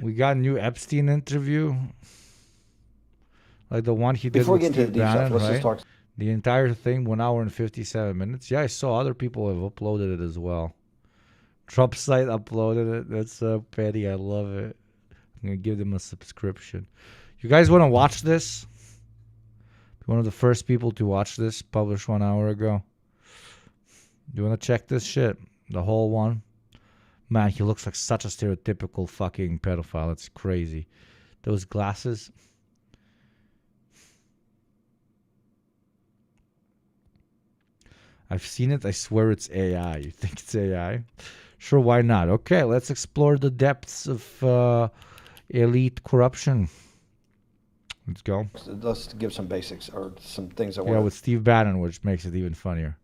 We got a new Epstein interview. Like the one he did Before we with get into Steve the deep Bannon, stuff, let's right? just talk. The entire thing, 1 hour and 57 minutes. Yeah, I saw other people have uploaded it as well. Trump site uploaded it. That's so petty. I love it. I'm going to give them a subscription. You guys want to watch this? One of the first people to watch this, published 1 hour ago. You want to check this shit? The whole one? Man, he looks like such a stereotypical fucking pedophile. It's crazy. Those glasses. I've seen it. I swear it's AI. You think it's AI? Sure, why not? Okay, let's explore the depths of elite corruption. Let's go. Let's give some basics or some things I Yeah, want. with Steve Bannon, which makes it even funnier.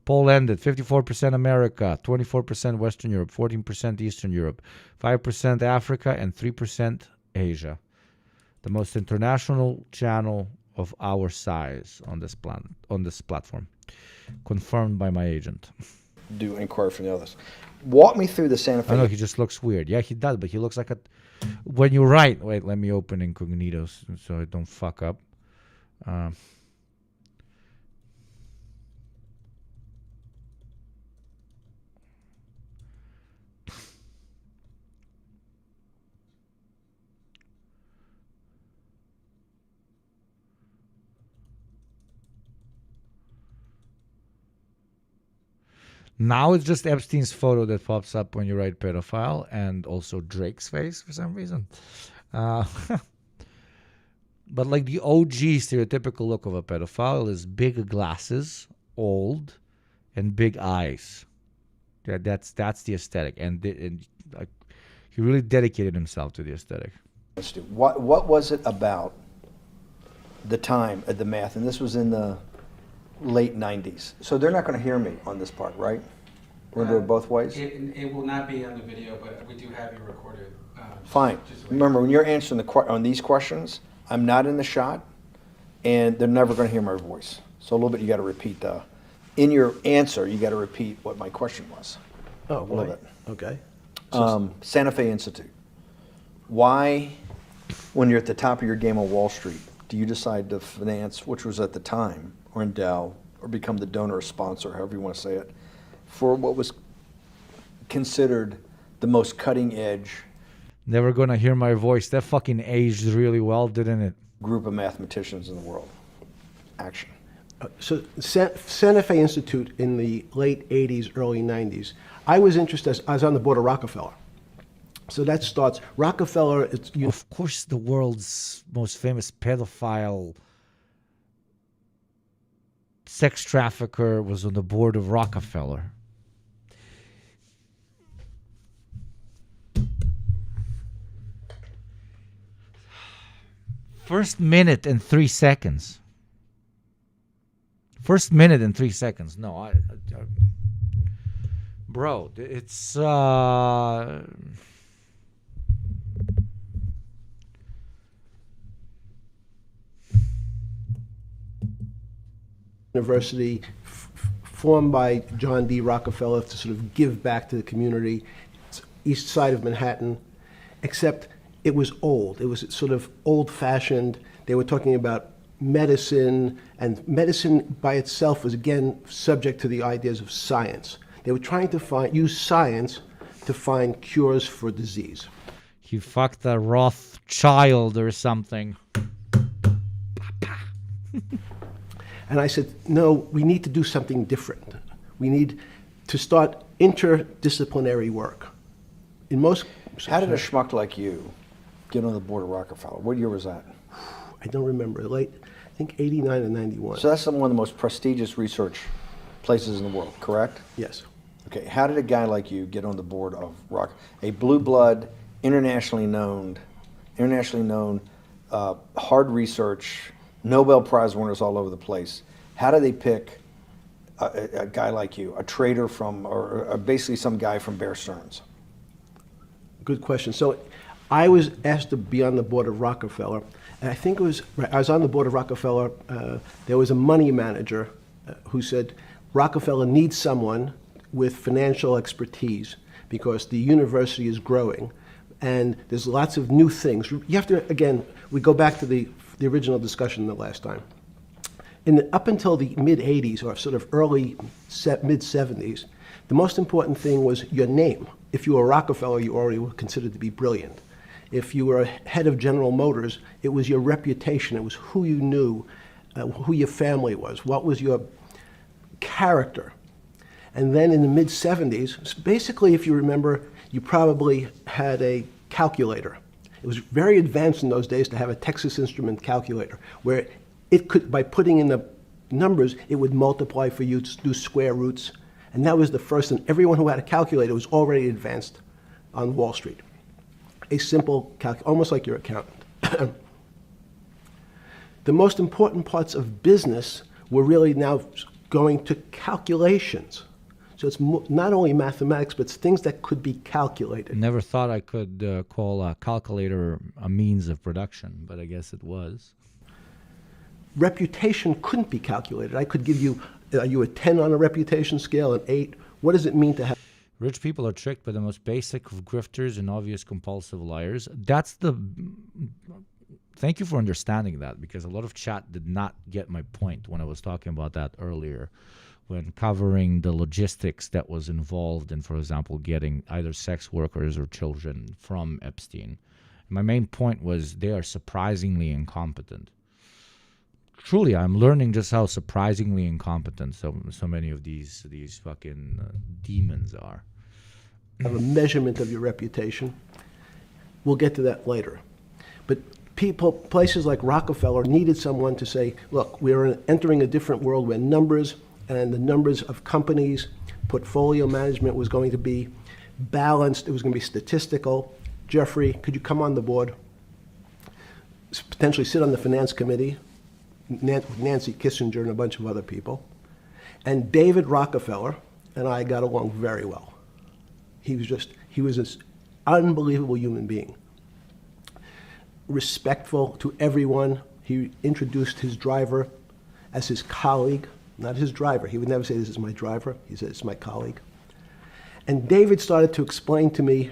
Poll ended 54% America, 24% Western Europe, 14% Eastern Europe, 5% Africa, and 3% Asia. The most international channel of our size on this platform. Confirmed by my agent. Do inquiry from the others. Walk me through the Santa Fe. I know he just looks weird. Yeah, he does, but he looks like a. When you write, wait, let me open incognito so I don't fuck up. Now it's just Epstein's photo that pops up when you write pedophile, and also Drake's face for some reason. But like the OG stereotypical look of a pedophile is big glasses, old, and big eyes. Yeah, that's the aesthetic, and like he really dedicated himself to the aesthetic. What was it about the time at the math? And this was in the late 90s. So they're not going to hear me on this part, right? We're going to do it both ways? It will not be on the video, but we do have you recorded. Fine. Remember, when you're answering on these questions, I'm not in the shot, and they're never going to hear my voice. So a little bit you got to repeat in your answer, you got to repeat what my question was. Oh, a little bit. Okay. Santa Fe Institute. Why, when you're at the top of your game on Wall Street, do you decide to finance, which was at the time, or endow, or become the donor or sponsor, however you want to say it, for what was considered the most cutting edge? Never gonna hear my voice. That fucking aged really well, didn't it? Group of mathematicians in the world. Action. So Santa Fe Institute in the late 80s, early 90s, I was interested, I was on the board of Rockefeller. So that starts, Rockefeller, of course, the world's most famous pedophile sex trafficker was on the board of Rockefeller. First minute and 3 seconds. First minute and 3 seconds. No, I bro, it's university formed by John D. Rockefeller to sort of give back to the community. It's east side of Manhattan, except it was old. It was sort of old-fashioned. They were talking about medicine, and medicine by itself was, again, subject to the ideas of science. They were trying to use science to find cures for disease. He fucked a Rothschild or something. And I said, no, we need to do something different. We need to start interdisciplinary work. In most... How did a schmuck like you get on the board of Rockefeller? What year was that? I don't remember. Late, I think 89 and 91. So that's one of the most prestigious research places in the world, correct? Yes. Okay, how did a guy like you get on the board of a blue blood, internationally known, hard research, Nobel Prize winners all over the place? How do they pick a guy like you, a trader from, or basically some guy from Bear Stearns? Good question. So I was asked to be on the board of Rockefeller. And I think it was, I was on the board of Rockefeller. There was a money manager who said, Rockefeller needs someone with financial expertise because the university is growing. And there's lots of new things. You have to, again, we go back to the original discussion the last time. Up until the mid-'80s, or sort of mid-'70s, the most important thing was your name. If you were Rockefeller, you already were considered to be brilliant. If you were head of General Motors, it was your reputation. It was who you knew, who your family was, what was your character. And then in the mid-'70s, basically, if you remember, you probably had a calculator. It was very advanced in those days to have a Texas Instrument calculator, where it could, by putting in the numbers, it would multiply for you to do square roots. And that was the first, and everyone who had a calculator was already advanced on Wall Street. A simple calculator, almost like your accountant. The most important parts of business were really now going to calculations. So it's not only mathematics, but it's things that could be calculated. Never thought I could call a calculator a means of production, but I guess it was. Reputation couldn't be calculated. I could give you, are you a 10 on a reputation scale, an 8? What does it mean to have? Rich people are tricked by the most basic of grifters and obvious compulsive liars. Thank you for understanding that, because a lot of chat did not get my point when I was talking about that earlier, when covering the logistics that was involved in, for example, getting either sex workers or children from Epstein. My main point was they are surprisingly incompetent. Truly, I'm learning just how surprisingly incompetent so many of these fucking demons are. Have a measurement of your reputation. We'll get to that later. But places like Rockefeller needed someone to say, look, we're entering a different world where numbers and the numbers of companies, portfolio management was going to be balanced. It was going to be statistical. Jeffrey, could you come on the board? Potentially sit on the finance committee. Nancy Kissinger and a bunch of other people. And David Rockefeller and I got along very well. He was an unbelievable human being. Respectful to everyone. He introduced his driver as his colleague, not his driver. He would never say, this is my driver. He said, it's my colleague. And David started to explain to me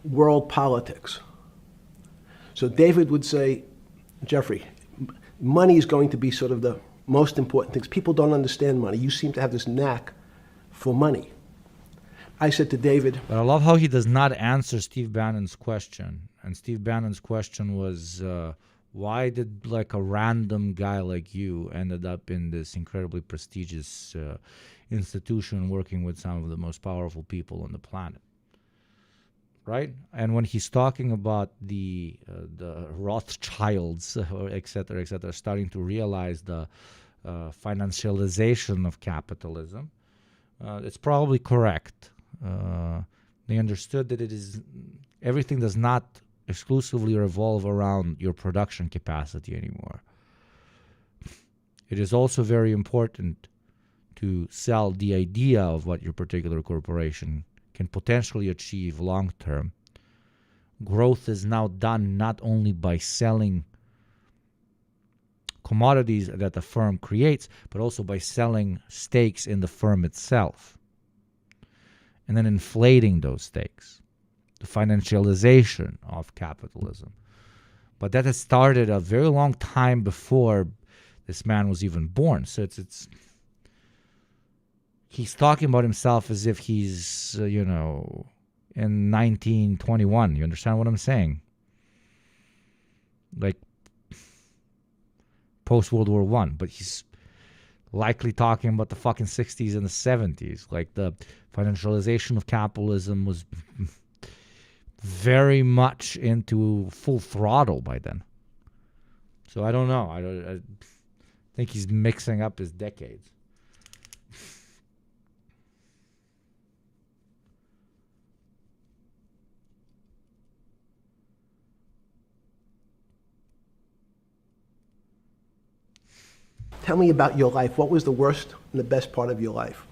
world politics. So David would say, Jeffrey, money is going to be sort of the most important things. People don't understand money. You seem to have this knack for money. I said to David... But I love how he does not answer Steve Bannon's question. And Steve Bannon's question was, why did like a random guy like you ended up in this incredibly prestigious institution working with some of the most powerful people on the planet? Right? And when he's talking about the Rothschilds, et cetera, starting to realize the financialization of capitalism, it's probably correct. They understood that everything does not exclusively revolve around your production capacity anymore. It is also very important to sell the idea of what your particular corporation can potentially achieve long-term. Growth is now done not only by selling commodities that the firm creates, but also by selling stakes in the firm itself, and then inflating those stakes, the financialization of capitalism. But that has started a very long time before this man was even born. So he's talking about himself as if he's, in 1921. You understand what I'm saying? Like post-World War I. But he's likely talking about the fucking 60s and the 70s. Like the financialization of capitalism was very much into full throttle by then. So I don't know. I think he's mixing up his decades. Tell me about your life. What was the worst and the best part of your life?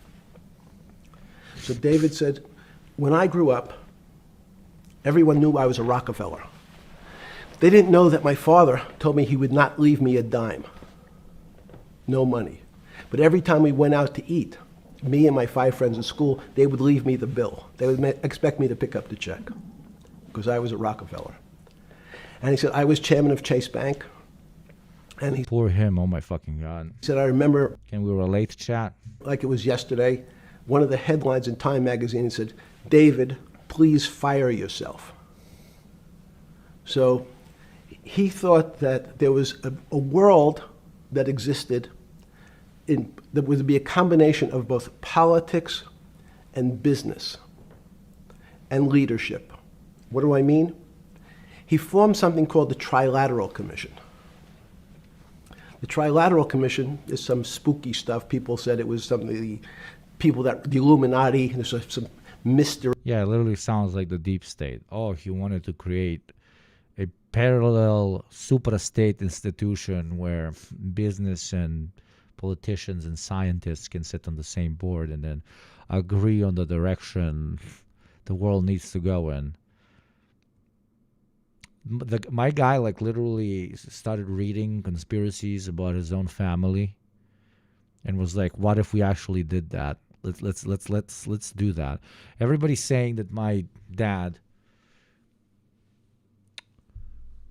So David said, when I grew up, everyone knew I was a Rockefeller. They didn't know that my father told me he would not leave me a dime. No money. But every time we went out to eat, me and my 5 friends in school, they would leave me the bill. They would expect me to pick up the check. because I was at Rockefeller. And he said, I was chairman of Chase Bank. And he Poor him. Oh my fucking god. said, I remember Can we relate, chat? like it was yesterday, one of the headlines in Time magazine said, David, please fire yourself. So he thought that there was a world that existed that would be a combination of both politics and business and leadership. What do I mean? He formed something called the Trilateral Commission. The Trilateral Commission is some spooky stuff. People said it was something, the Illuminati, there's some mystery. Yeah, it literally sounds like the deep state. Oh, he wanted to create a parallel super-state institution where business and politicians and scientists can sit on the same board and then agree on the direction the world needs to go in. My guy like literally started reading conspiracies about his own family and was like, what if we actually did that? Let's do that. Everybody's saying that my dad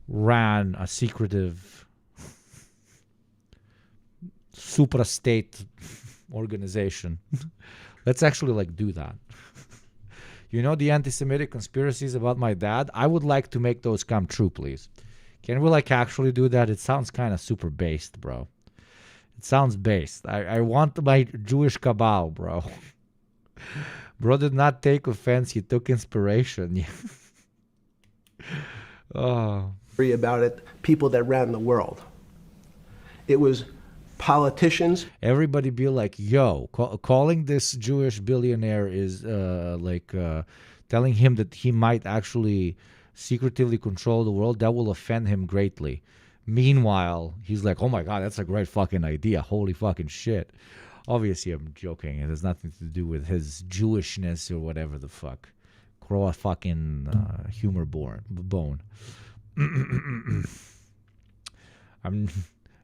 ran a secretive supra-state organization. Let's actually like do that. You know the anti-Semitic conspiracies about my dad? I would like to make those come true, please. Can we like actually do that? It sounds kind of super based, bro. It sounds based. I want my Jewish cabal, bro. Bro did not take offense. He took inspiration. Oh. About it, people that ran the world. It was politicians. Everybody be like, yo, calling this Jewish billionaire is telling him that he might actually secretively control the world. That will offend him greatly. Meanwhile, he's like, oh my God, that's a great fucking idea. Holy fucking shit. Obviously, I'm joking. It has nothing to do with his Jewishness or whatever the fuck. Grow a fucking humor bone.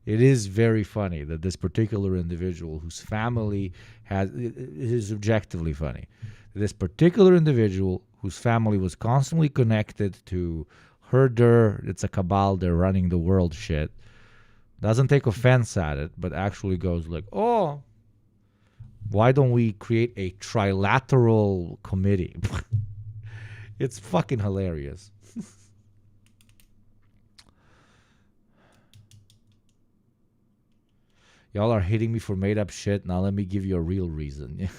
It is very funny that this particular individual whose family it is objectively funny. This particular individual whose family was constantly connected to herder, it's a cabal, they're running the world shit, doesn't take offense at it, but actually goes like, oh, why don't we create a trilateral committee? It's fucking hilarious. Y'all are hitting me for made up shit. Now let me give you a real reason.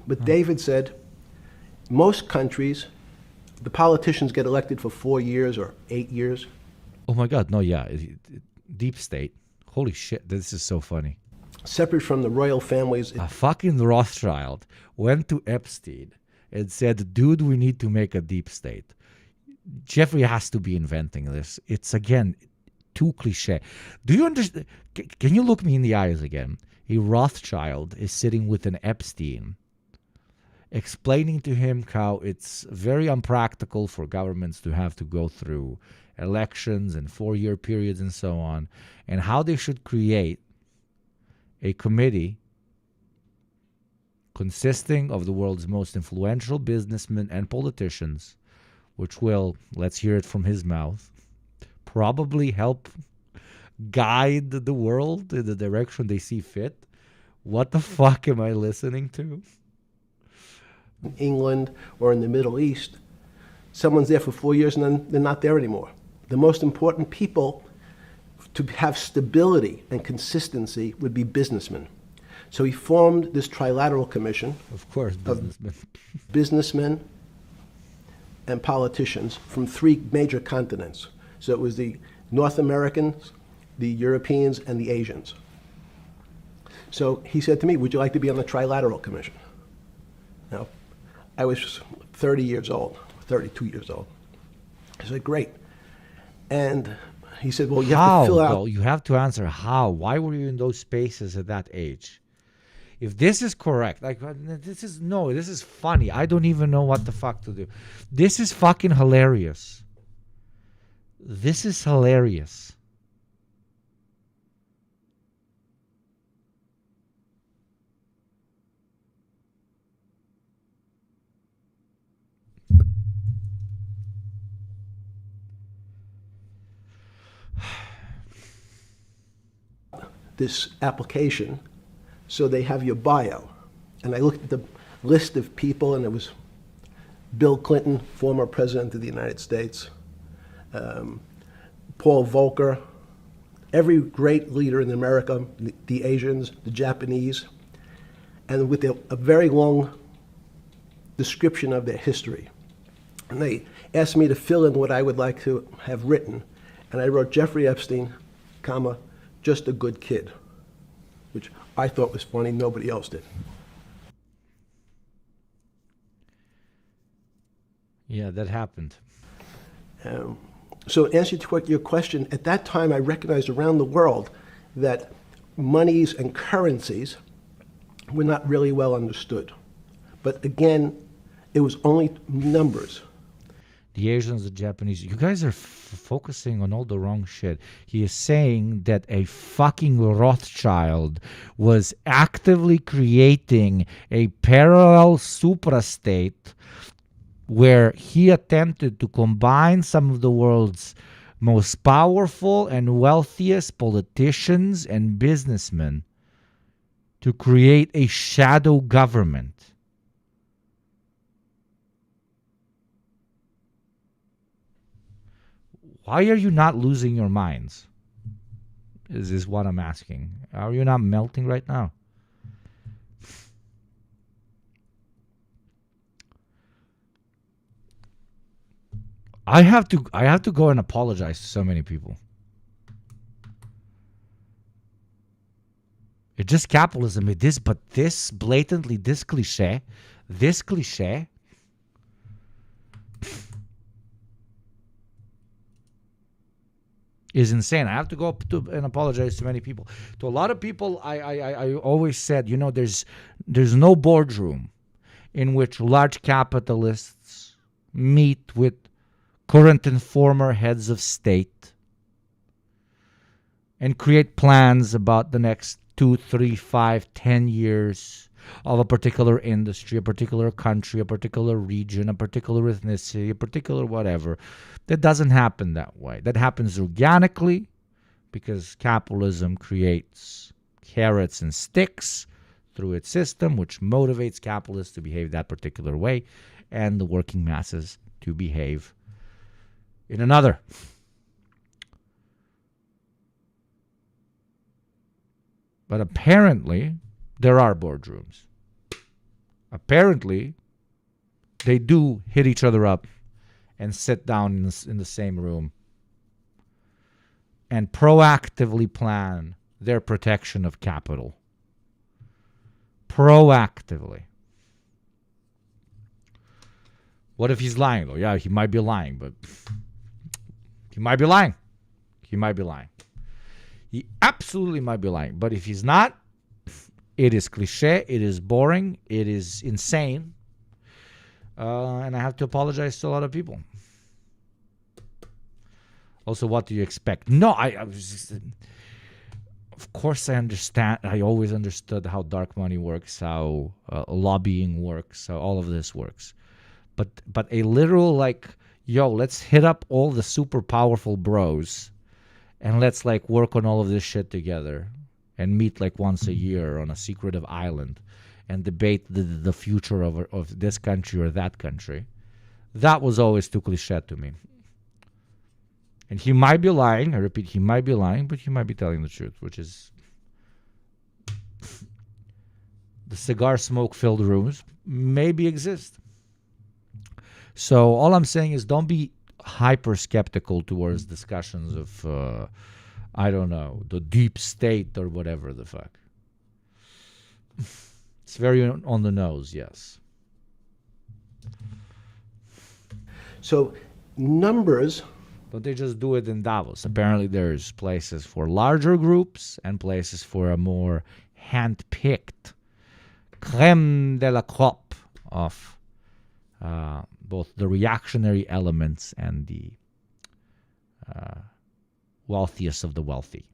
But David said, most countries, the politicians get elected for 4 years or 8 years. Oh my God, no, yeah. Deep state. Holy shit, this is so funny. Separate from the royal families. A fucking Rothschild went to Epstein and said, dude, we need to make a deep state. Jeffrey has to be inventing this. It's, again, too cliche. Do you understand? Can you look me in the eyes again? A Rothschild is sitting with an Epstein, explaining to him how it's very unpractical for governments to have to go through elections and 4-year periods and so on, and how they should create a committee consisting of the world's most influential businessmen and politicians, which will, let's hear it from his mouth, probably help guide the world in the direction they see fit. What the fuck am I listening to? In England or in the Middle East, someone's there for 4 years and then they're not there anymore. The most important people to have stability and consistency would be businessmen. So he formed this trilateral commission. Of course, businessmen. Businessmen and politicians from 3 major continents. So it was the North Americans, the Europeans, and the Asians. So he said to me, would you like to be on the Trilateral Commission? Now, I was 30 years old, 32 years old. I said, great. And he said, well, you have to fill out. Well, you have to answer how. Why were you in those spaces at that age? If this is correct, like this is funny. I don't even know what the fuck to do. This is fucking hilarious. This is hilarious. this application, so they have your bio. And I looked at the list of people, and it was Bill Clinton, former president of the United States, Paul Volcker, every great leader in America, the Asians, the Japanese, and with a very long description of their history. And they asked me to fill in what I would like to have written. And I wrote Jeffrey Epstein, comma, just a good kid, which I thought was funny, nobody else did. Yeah, that happened. So in answer to your question, at that time I recognized around the world that monies and currencies were not really well understood. But again, it was only numbers. The Asians, the Japanese, you guys are focusing on all the wrong shit. He is saying that a fucking Rothschild was actively creating a parallel suprastate where he attempted to combine some of the world's most powerful and wealthiest politicians and businessmen to create a shadow government. Why are you not losing your minds? Is what I'm asking. Are you not melting right now? I have to go and apologize to so many people. It's just capitalism. It is, but this blatantly, this cliche is insane. I have to go up to and apologize to many people. To a lot of people, I always said, you know, there's no boardroom in which large capitalists meet with current and former heads of state and create plans about the next 2, 3, 5, 10 years of a particular industry, a particular country, a particular region, a particular ethnicity, a particular whatever. That doesn't happen that way. That happens organically because capitalism creates carrots and sticks through its system, which motivates capitalists to behave that particular way and the working masses to behave in another. But apparently, there are boardrooms. Apparently, they do hit each other up and sit down in the same room and proactively plan their protection of capital. Proactively. What if he's lying, though? Yeah, he might be lying, but he might be lying. He might be lying. He absolutely might be lying. But if he's not, it is cliche, it is boring, it is insane. And I have to apologize to a lot of people. Also, what do you expect? No, I was just, of course I understand. I always understood how dark money works, how lobbying works, how all of this works. But a literal like, yo, let's hit up all the super powerful bros and let's like work on all of this shit together and meet like once a year on a secretive island and debate the future of this country or that country. That was always too cliche to me. And he might be lying. I repeat, he might be lying, but he might be telling the truth, which is the cigar smoke-filled rooms maybe exist. So all I'm saying is don't be hyper skeptical towards discussions of, I don't know, the deep state or whatever the fuck. It's very on the nose, yes. So numbers. But they just do it in Davos. Apparently there's places for larger groups and places for a more hand-picked creme de la crop of both the reactionary elements and the wealthiest of the wealthy.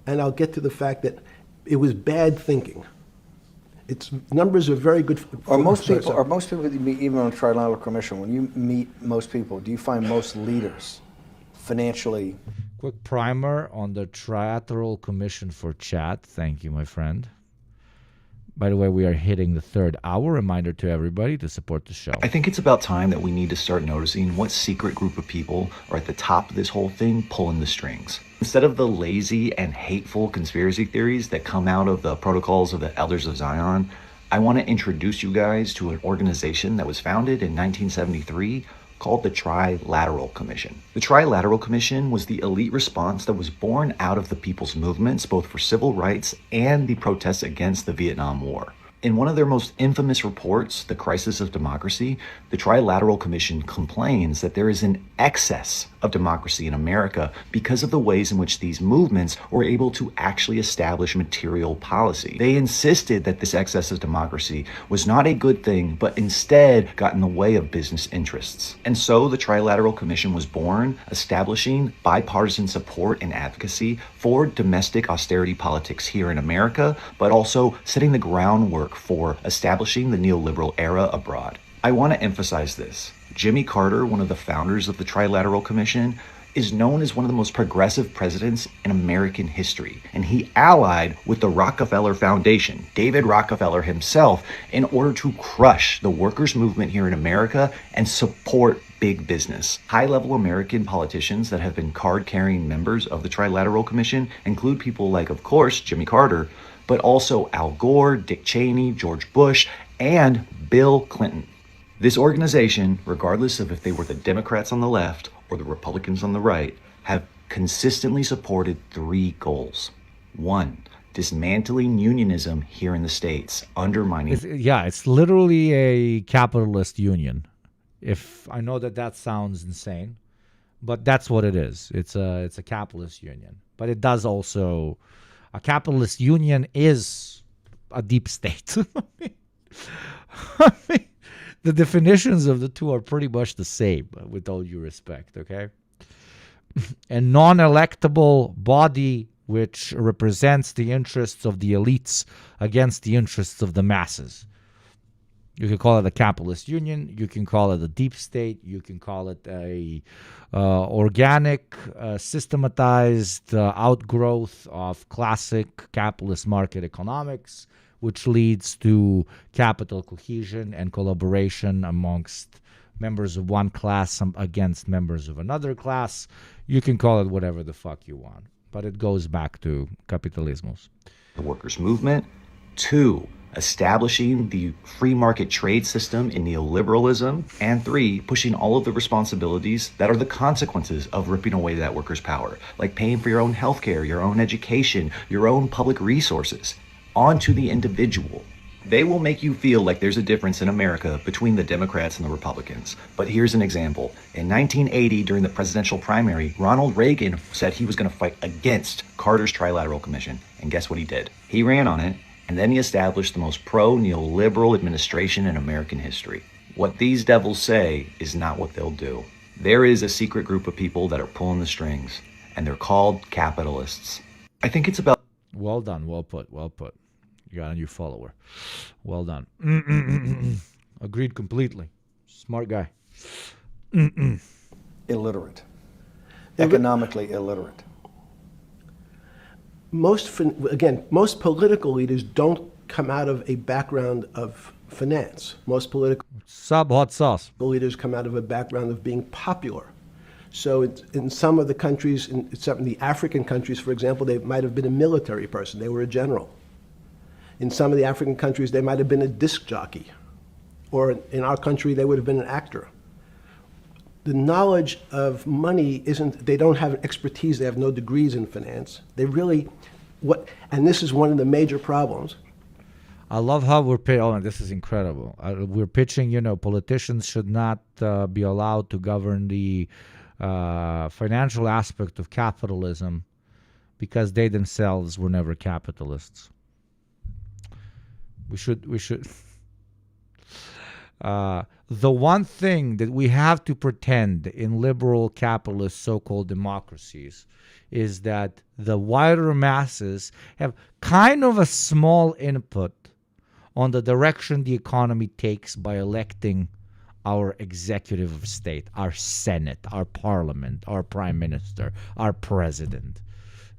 And I'll get to the fact that it was bad thinking. Its numbers are very good. Are most people that you meet, even on a trilateral commission, when you meet most people, do you find most leaders financially Quick primer on the Trilateral Commission for Chat. Thank you, my friend. By the way, we are hitting the 3rd hour. Reminder to everybody to support the show. I think it's about time that we need to start noticing what secret group of people are at the top of this whole thing pulling the strings. Instead of the lazy and hateful conspiracy theories that come out of the protocols of the Elders of Zion, I want to introduce you guys to an organization that was founded in 1973 called the Trilateral Commission. The Trilateral Commission was the elite response that was born out of the people's movements, both for civil rights and the protests against the Vietnam War. In one of their most infamous reports, The Crisis of Democracy, the Trilateral Commission complains that there is an excess of democracy in America because of the ways in which these movements were able to actually establish material policy. They insisted that this excess of democracy was not a good thing, but instead got in the way of business interests. And so the Trilateral Commission was born, establishing bipartisan support and advocacy for domestic austerity politics here in America, but also setting the groundwork for establishing the neoliberal era abroad. I want to emphasize this. Jimmy Carter, one of the founders of the Trilateral Commission, is known as one of the most progressive presidents in American history, and he allied with the Rockefeller Foundation, David Rockefeller himself, in order to crush the workers' movement here in America and support big business. High-level American politicians that have been card-carrying members of the Trilateral Commission include people like, of course, Jimmy Carter, but also Al Gore, Dick Cheney, George Bush, and Bill Clinton. This organization, regardless of if they were the Democrats on the left or the Republicans on the right, have consistently supported 3 goals. 1, dismantling unionism here in the States, undermining... It's literally a capitalist union. If I know that sounds insane, but that's what it is. It's a capitalist union. But it does also... A capitalist union is a deep state. I mean, the definitions of the two are pretty much the same, with all due respect, okay? A non-electable body which represents the interests of the elites against the interests of the masses. You can call it a capitalist union. You can call it a deep state. You can call it a organic, systematized outgrowth of classic capitalist market economics, which leads to capital cohesion and collaboration amongst members of one class against members of another class. You can call it whatever the fuck you want, but it goes back to capitalismos. The workers' movement. 2, establishing the free market trade system in neoliberalism. And 3, pushing all of the responsibilities that are the consequences of ripping away that workers' power, like paying for your own healthcare, your own education, your own public resources, onto the individual. They will make you feel like there's a difference in America between the Democrats and the Republicans. But here's an example. In 1980, during the presidential primary, Ronald Reagan said he was going to fight against Carter's Trilateral Commission. And guess what he did? He ran on it, and then he established the most pro-neoliberal administration in American history. What these devils say is not what they'll do. There is a secret group of people that are pulling the strings, and they're called capitalists. I think it's about... Well done, well put. You got a new follower. Well done. Agreed completely. Smart guy. Illiterate. Economically illiterate. Most political leaders don't come out of a background of finance. Most political Sub hot sauce. leaders come out of a background of being popular. So in some of the countries, in some of the African countries, for example, they might have been a military person. They were a general. In some of the African countries, they might have been a disc jockey. Or in our country, they would have been an actor. The knowledge of money they don't have expertise, they have no degrees in finance. They really, and this is one of the major problems. I love how we're pitching. Oh, this is incredible. We're pitching, politicians should not be allowed to govern the financial aspect of capitalism because they themselves were never capitalists. We should. The one thing that we have to pretend in liberal capitalist so-called democracies is that the wider masses have kind of a small input on the direction the economy takes by electing our executive of state, our Senate, our parliament, our prime minister, our president,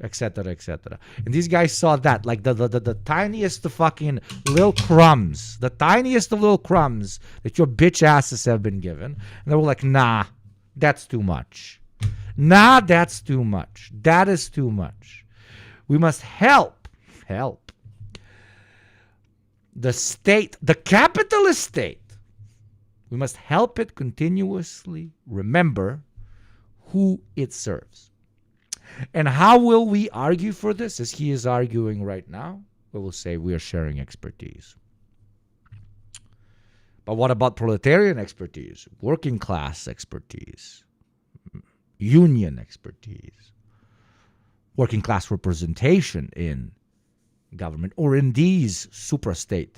etc., etc. And these guys saw that, like the tiniest of fucking little crumbs, the tiniest of little crumbs that your bitch asses have been given. And they were like, nah, that's too much. Nah, that's too much. That is too much. We must help the state, the capitalist state. We must help it continuously remember who it serves. And how will we argue for this, as he is arguing right now? We will say we are sharing expertise. But what about proletarian expertise, working class expertise, union expertise, working class representation in government or in these suprastate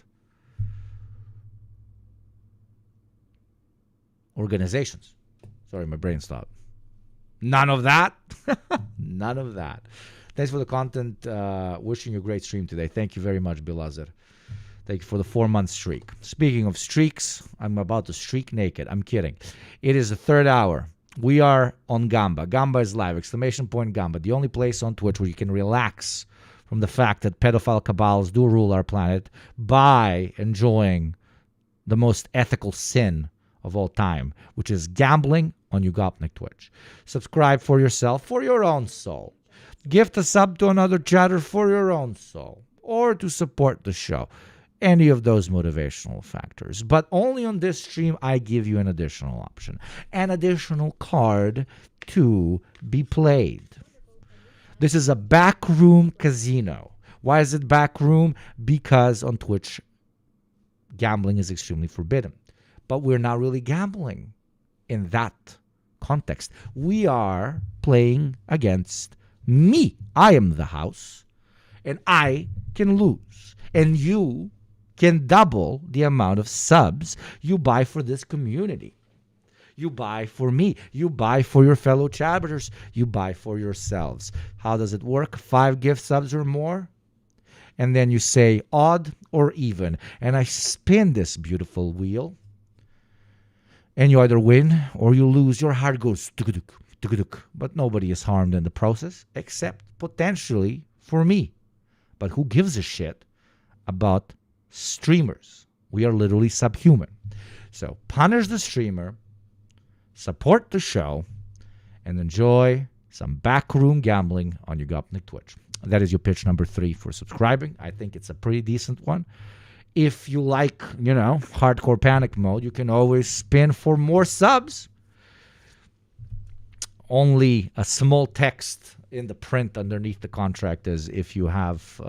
organizations? Sorry, my brain stopped. None of that. None of that. Thanks for the content. Wishing you a great stream today. Thank you very much, Bilazar. Thank you for the 4-month streak. Speaking of streaks, I'm about to streak naked. I'm kidding. It is the 3rd hour. We are on Gamba. Gamba is live. Exclamation point Gamba. The only place on Twitch where you can relax from the fact that pedophile cabals do rule our planet by enjoying the most ethical sin of all time, which is gambling on Yugopnik Twitch. Subscribe for yourself, for your own soul. Gift a sub to another chatter for your own soul, or to support the show. Any of those motivational factors. But only on this stream, I give you an additional option, an additional card to be played. This is a backroom casino. Why is it backroom? Because on Twitch, gambling is extremely forbidden. But we're not really gambling in that context. We are playing against me. I am the house, and I can lose. And you can double the amount of subs you buy for this community. You buy for me. You buy for your fellow chatters. You buy for yourselves. How does it work? 5 gift subs or more? And then you say odd or even. And I spin this beautiful wheel. And you either win or you lose. Your heart goes tuk-tuk, tuk-tuk. But nobody is harmed in the process except potentially for me. But who gives a shit about streamers? We are literally subhuman. So punish the streamer, support the show, and enjoy some backroom gambling on Yugopnik Twitch. That is your pitch number 3 for subscribing. I think it's a pretty decent one. If you like, hardcore panic mode, you can always spin for more subs. Only a small text in the print underneath the contract is if you have,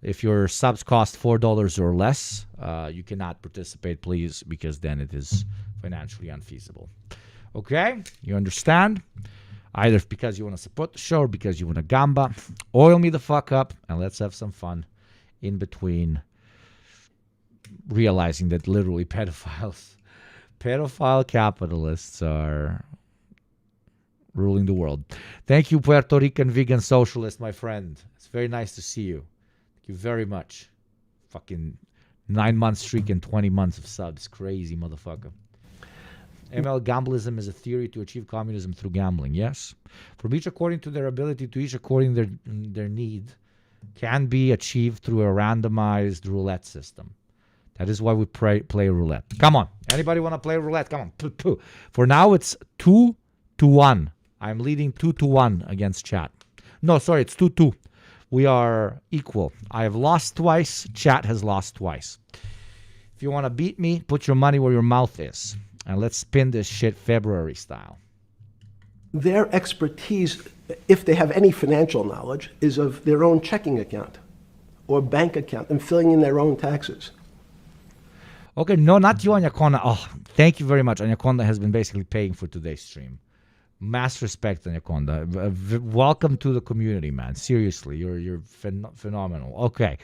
if your subs cost $4 or less, you cannot participate, please, because then it is financially unfeasible. Okay? You understand? Either because you want to support the show or because you want to gamba. Oil me the fuck up and let's have some fun in between realizing that literally pedophile capitalists are ruling the world. Thank you, Puerto Rican vegan socialist, my friend. It's very nice to see you. Thank you very much. Fucking 9-month streak and 20 months of subs. Crazy motherfucker. ML gamblism is a theory to achieve communism through gambling. Yes. From each according to their ability to each according their need can be achieved through a randomized roulette system. That is why we play roulette. Come on. Anybody want to play roulette? Come on. For now, it's 2-1. I'm leading 2-1 against chat. No, sorry, it's 2-2. We are equal. I have lost twice. Chat has lost twice. If you want to beat me, put your money where your mouth is. And let's spin this shit February style. Their expertise, if they have any financial knowledge, is of their own checking account or bank account and filling in their own taxes. Okay, no, not you, Anaconda. Oh, thank you very much. Anaconda has been basically paying for today's stream. Mass respect, Anaconda. Welcome to the community, man. Seriously, you're phenomenal. Okay,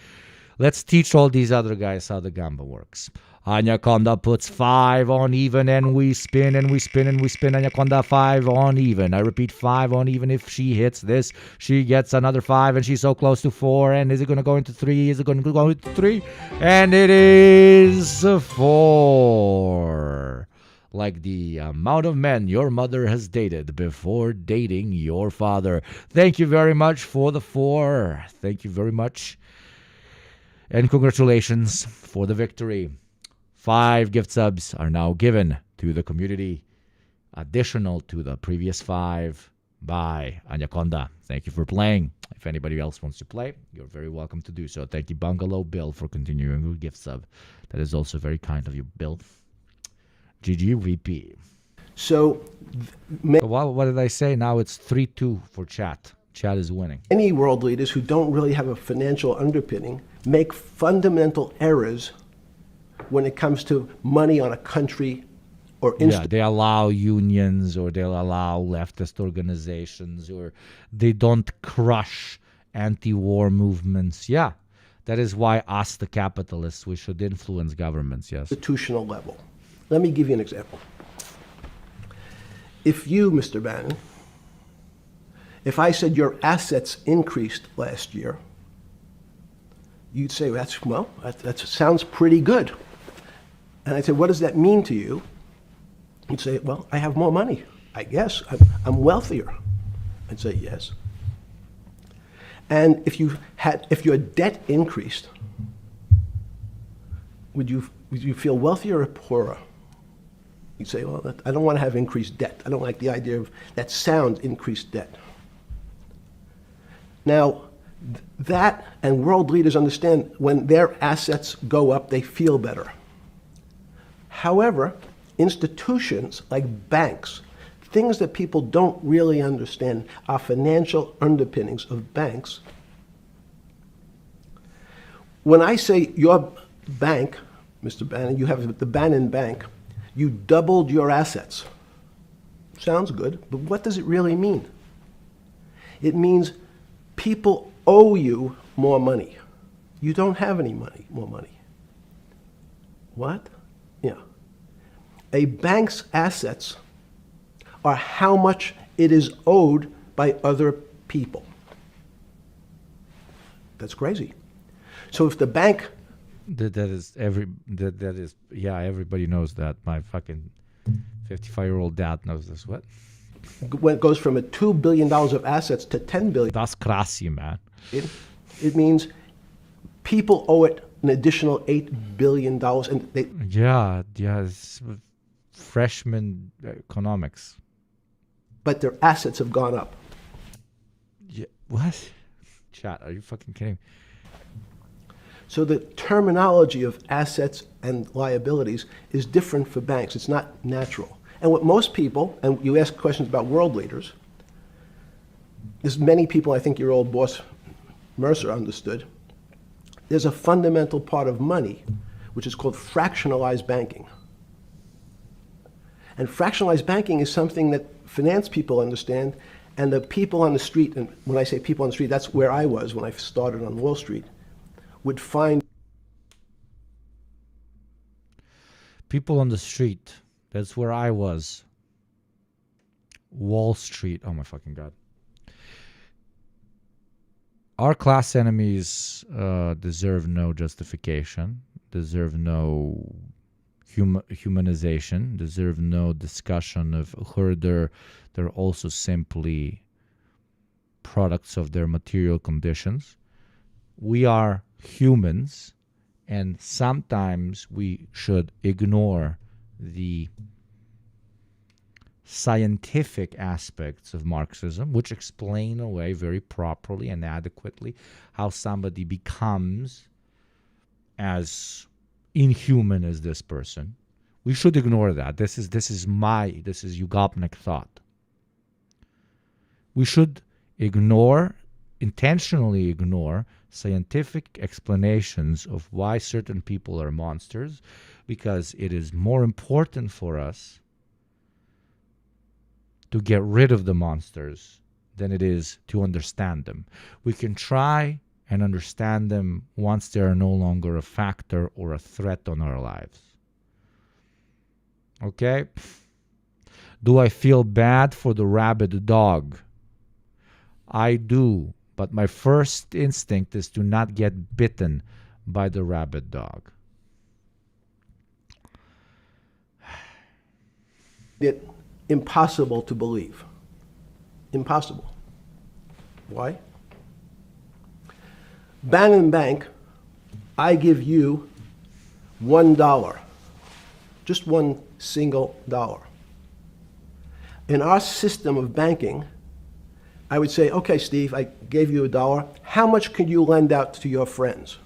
let's teach all these other guys how the gamba works. Anaconda puts 5 on even, and we spin, and we spin, and we spin. Anaconda 5 on even. I repeat, 5 on even. If she hits this, she gets another 5, and she's so close to 4. And is it going to go into 3? Is it going to go into 3? And it is 4. like the amount of men your mother has dated before dating your father. Thank you very much for the 4. Thank you very much. And congratulations for the victory. 5 gift subs are now given to the community, additional to the previous 5 by Anaconda. Thank you for playing. If anybody else wants to play, you're very welcome to do so. Thank you, Bungalow Bill, for continuing with gift sub. That is also very kind of you, Bill. GGVP. So What did I say? Now it's 3-2 for chat. Chat is winning. many world leaders who don't really have a financial underpinning make fundamental errors when it comes to money on a country or Yeah, they allow unions, or they'll allow leftist organizations, or they don't crush anti-war movements. Yeah, that is why us, the capitalists, we should influence governments, yes. institutional level. Let me give you an example. If you, Mr. Bannon, if I said your assets increased last year, you'd say, that sounds pretty good. And I'd say, what does that mean to you? You'd say, well, I have more money, I guess. I'm wealthier. I'd say, yes. And if your debt increased, would you feel wealthier or poorer? You'd say, well, I don't want to have increased debt. I don't like the idea of that sound, increased debt. Now, that and world leaders understand when their assets go up, they feel better. However, institutions like banks, things that people don't really understand are financial underpinnings of banks. When I say your bank, Mr. Bannon, you have the Bannon Bank, you doubled your assets. Sounds good, but what does it really mean? It means people owe you more money. You don't have any more money. What? Yeah. A bank's assets are how much it is owed by other people. That's crazy. So if the bank everybody knows that. My fucking 55-year-old dad knows this. What? when it goes from a $2 billion of assets to $10 billion, That's crazy, man. it means people owe it an additional $8 billion. And they, Yeah, it's freshman economics. but their assets have gone up. Yeah, what? Chat, are you fucking kidding? So the terminology of assets and liabilities is different for banks. It's not natural. And what most people, and you ask questions about world leaders, there's many people, I think your old boss Mercer understood, there's a fundamental part of money which is called fractionalized banking. And fractionalized banking is something that finance people understand, and the people on the street, and when I say people on the street, that's where I was when I started on Wall Street, would find People on the street. That's where I was. Wall Street. Oh my fucking God. Our class enemies deserve no justification, deserve no humanization, deserve no discussion of herder. They're also simply products of their material conditions. We are humans, and sometimes we should ignore the scientific aspects of Marxism, which explain away very properly and adequately how somebody becomes as inhuman as this person. We should ignore that. This is Yugopnik thought. We should intentionally ignore scientific explanations of why certain people are monsters, because it is more important for us to get rid of the monsters than it is to understand them. We can try and understand them once they are no longer a factor or a threat on our lives. Okay? Do I feel bad for the rabid dog? I do, but my first instinct is to not get bitten by the rabid dog. it impossible to believe. Impossible. Why? Bannon Bank, I give you $1, just one single dollar. In our system of banking, I would say, okay, Steve, I gave you $1. How much could you lend out to your friends?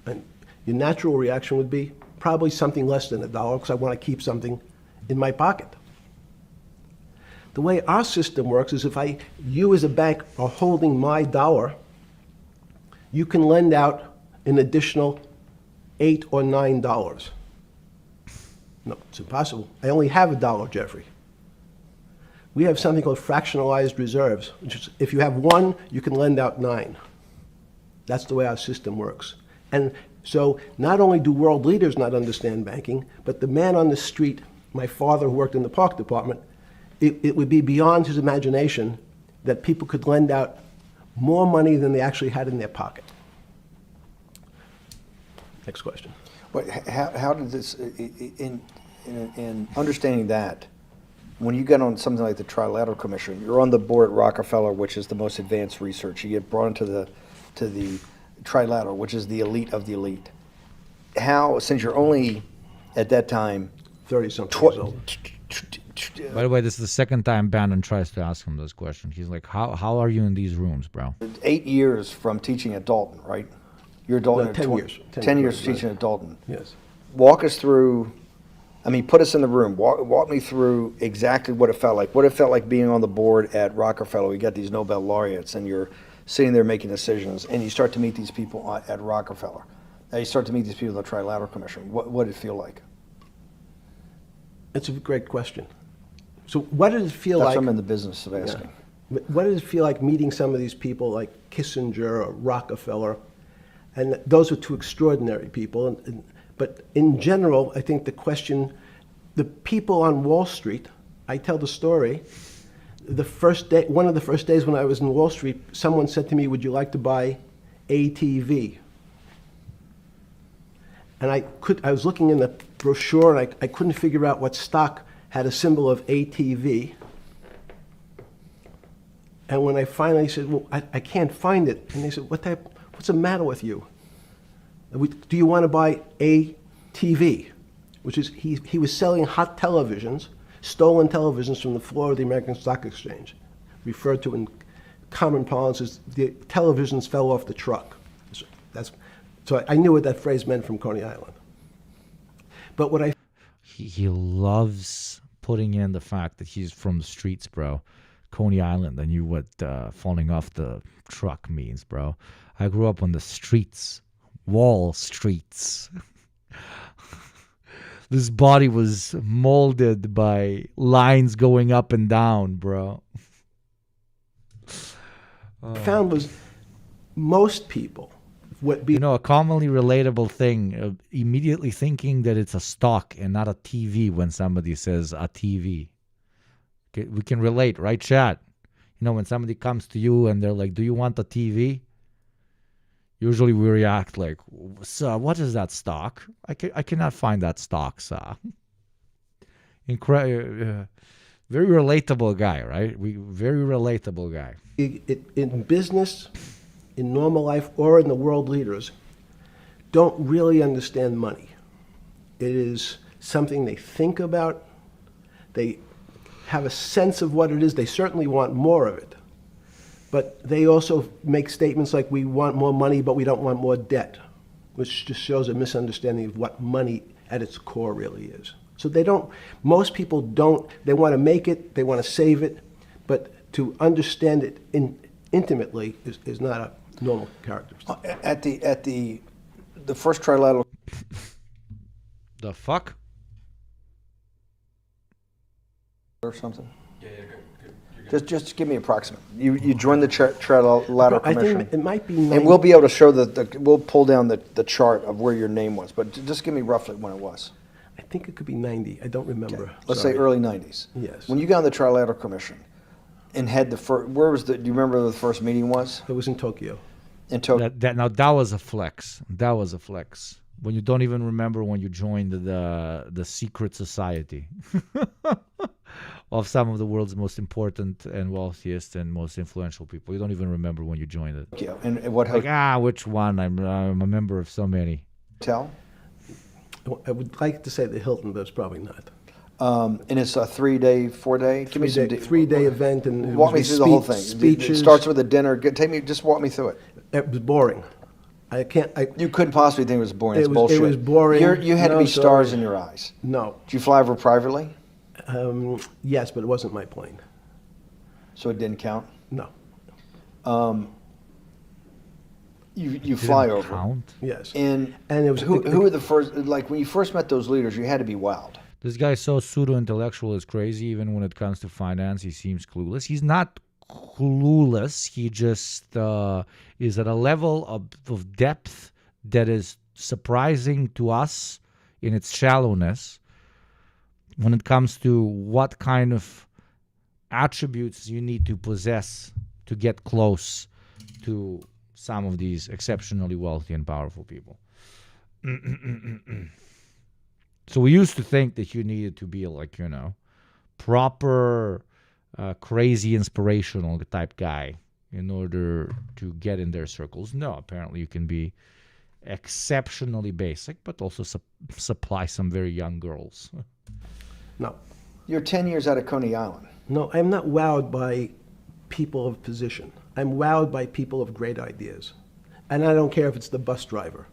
And your natural reaction would be probably something less than $1 because I want to keep something in my pocket. The way our system works is if you as a bank are holding my dollar, you can lend out an additional $8 or $9. No, it's impossible. I only have $1, Jeffrey. We have something called fractionalized reserves, which is if you have 1, you can lend out 9. That's the way our system works. And so not only do world leaders not understand banking, but the man on the street, my father who worked in the park department, it would be beyond his imagination that people could lend out more money than they actually had in their pocket. Next question. But how did this, in understanding that, when you get on something like the Trilateral Commission, you're on the board at Rockefeller, which is the most advanced research. You get brought into the Trilateral, which is the elite of the elite. How, since you're only at that time 30-something years old. By the way, this is the second time Bannon tries to ask him this question. He's like, how are you in these rooms, bro? 8 years from teaching at Dalton, right? You're at Dalton. No, at 10 years. 10 years teaching at Dalton. Yes. Walk us through. I mean, put us in the room. Walk me through exactly what it felt like. What it felt like being on the board at Rockefeller. We got these Nobel laureates, and you're sitting there making decisions, and you start to meet these people at Rockefeller. Now you start to meet these people at the Trilateral Commission. What did it feel like? It's a great question. So what did it feel That's like? what I'm in the business of asking. Yeah. What did it feel like meeting some of these people like Kissinger or Rockefeller? And those are two extraordinary people. But in general, I think the question, the people on Wall Street, I tell the story, the first day, one of the first days when I was in Wall Street, someone said to me, would you like to buy ATV? And I was looking in the brochure and I couldn't figure out what stock had a symbol of ATV. And when I finally said, well, I can't find it. And they said, what's the matter with you? Do you want to buy ATV? Which is, he was selling hot televisions, stolen televisions from the floor of the American Stock Exchange, referred to in common parlance as the televisions fell off the truck. So I knew what that phrase meant from Coney Island. But what He loves putting in the fact that he's from the streets, bro. Coney Island. I knew what falling off the truck means, bro. I grew up on the streets, Wall Streets. This body was molded by lines going up and down, bro. I found was most people would be. You know, a commonly relatable thing, immediately thinking that it's a stock and not a TV when somebody says a TV. Okay, we can relate, right, chat? You know, when somebody comes to you and they're like, do you want a TV? Usually we react like, sir, what is that stock? I cannot find that stock, sir. Very relatable guy, right? Very relatable guy. In business, in normal life, or in the world leaders, don't really understand money. It is something they think about. They have a sense of what it is. They certainly want more of it. But they also make statements like, we want more money, but we don't want more debt, which just shows a misunderstanding of what money at its core really is. So most people don't, they want to make it, they want to save it, but to understand it intimately is not a normal characteristic. At the first Trilateral. The fuck? Or something? Yeah, good. Just give me approximate. You joined the Trilateral I Commission. think it might be And we'll be able to show we'll pull down the chart of where your name was, but just give me roughly when it was. I think it could be 90. I don't remember. Okay. Let's Sorry. say early 90s. Yes. When you got on the Trilateral Commission and had do you remember where the first meeting was? It was in Tokyo. In Tokyo. That was a flex. That was a flex. When you don't even remember when you joined the secret society of some of the world's most important and wealthiest and most influential people. You don't even remember when you joined it. Yeah, and what Like, which one? I'm a member of so many. hotel? I would like to say the Hilton, but it's probably not. And it's a 3-day, 4-day? Give me some. Three-day event, and it Walk me was through the whole thing. Speeches. It starts with a dinner. Just walk me through it. It was boring. I can't. You couldn't possibly think it was boring. It's It was- bullshit. it was boring. You had to No, be stars sorry. in your eyes. No. Did you fly over privately? Yes, but it wasn't my plane. So it didn't count? No. You fly over. Count. Yes. And it was who were the first, like when you first met those leaders, you had to be wowed. This guy's so pseudo-intellectual, it's crazy. Even when it comes to finance, he seems clueless. He's not clueless. He just is at a level of depth that is surprising to us in its shallowness when it comes to what kind of attributes you need to possess to get close to some of these exceptionally wealthy and powerful people. So we used to think that you needed to be like, proper, crazy, inspirational type guy in order to get in their circles. No, apparently you can be exceptionally basic, but also supply some very young girls. No. You're 10 years out of Coney Island. No, I'm not wowed by people of position. I'm wowed by people of great ideas. And I don't care if it's the bus driver.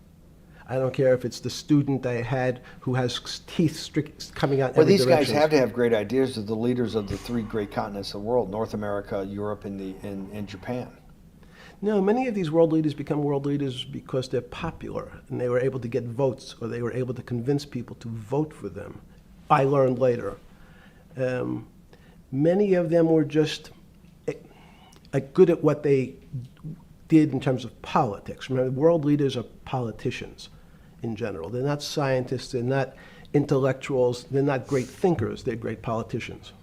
I don't care if it's the student I had who has teeth coming out in Well, every these guys direction. have to have great ideas. They're the leaders of the 3 great continents of the world: North America, Europe, and Japan. No, many of these world leaders become world leaders because they're popular and they were able to get votes, or they were able to convince people to vote for them. I learned later. Many of them were just good at what they did in terms of politics. Remember, world leaders are politicians in general. They're not scientists, they're not intellectuals, they're not great thinkers, they're great politicians.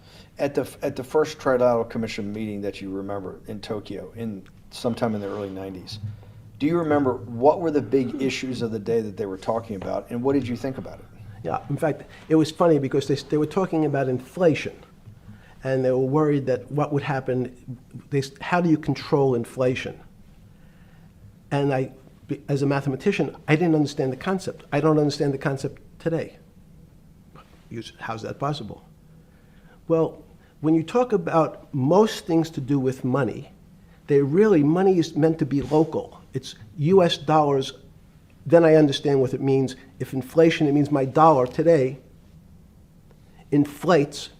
At the first Trilateral Commission meeting that you remember in Tokyo, sometime in the early 90s, do you remember what were the big issues of the day that they were talking about, and what did you think about it? Yeah, in fact, it was funny because they were talking about inflation, and they were worried that what would happen, how do you control inflation? And as a mathematician, I didn't understand the concept. I don't understand the concept today. How's that possible? Well, when you talk about most things to do with money, money is meant to be local. It's US dollars. Then I understand what it means. If inflation, it means my dollar today inflates,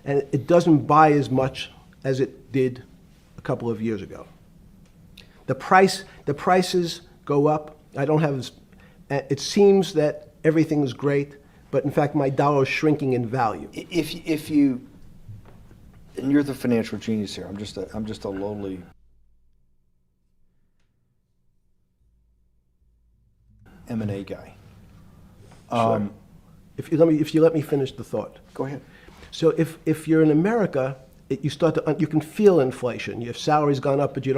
and it doesn't buy as much as it did a couple of years ago. The prices go up. I don't have as, it seems that everything is great, but in fact my dollar is shrinking in value. If you, and you're the financial genius here, I'm just a lowly M&A guy. Sure. If you let me finish the thought. Go ahead. So if you're in America, you can feel inflation. Your salary's gone up, but you